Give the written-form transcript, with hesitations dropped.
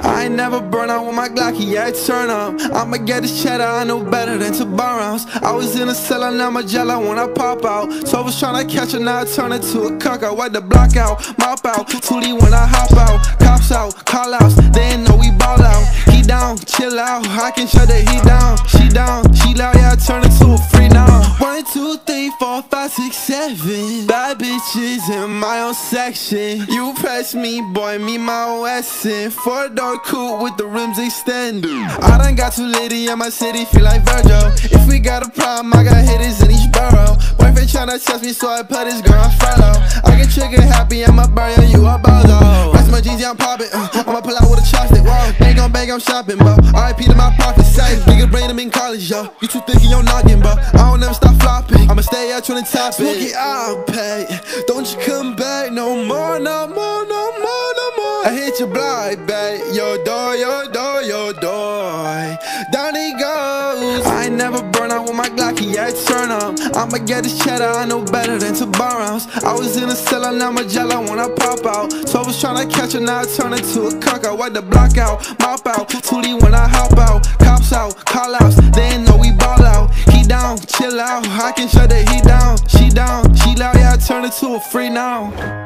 I ain't never burn out with my Glocky, yeah, I turn up. I'ma get this cheddar, I know better than to burn rounds. I was in a cellar, now my jello when I pop out. So I was tryna catch her, now I turn it to a cock. I wipe the block out, mop out, tootie when I hop out. Cops out, call outs, they ain't know we ball out. He down, chill out, I can shut the heat down. She loud, yeah, I turn it to a free now. 1, 2, 3, 4, 5, 6, 7 bad bitches in my own section. You press me, boy, me my Wesson. 4-door coupe with the rims extended. I done got too litty in my city, feel like Virgil. If we got a problem, I got hitters in each borough. Boyfriend tryna test me, so I put his girl on follow. I get trigger happy, I'm a burner, you a bozo. Rest my jeans, yeah, I'm poppin', I'ma pull out with a chopstick, whoa. Ain't gon' bang, I'm shopping, bro. RIP to my pocket size, nigga brain them in college, yo. You too thick in your noggin, bro. I don't never stop flopping, I'ma stay out tryna top it. Smoke it out, pay. Don't you come back no more, no more, no more, no more. I hit your block, babe. Your door, your door, your door. Down he goes. I ain't never burn out with my Glocky, yeah, I turn up. I'ma get this cheddar, I know better than to burn rounds. I was in a cellar, now my jello when I pop out. So I was tryna catch her, now I turn it to a cock. I wipe the block out, mop out, tootie when I hop out. Cops out, call outs, they ain't know we ball out. He down, chill out, I can shut the heat down. She loud, yeah, I turn it to a free now.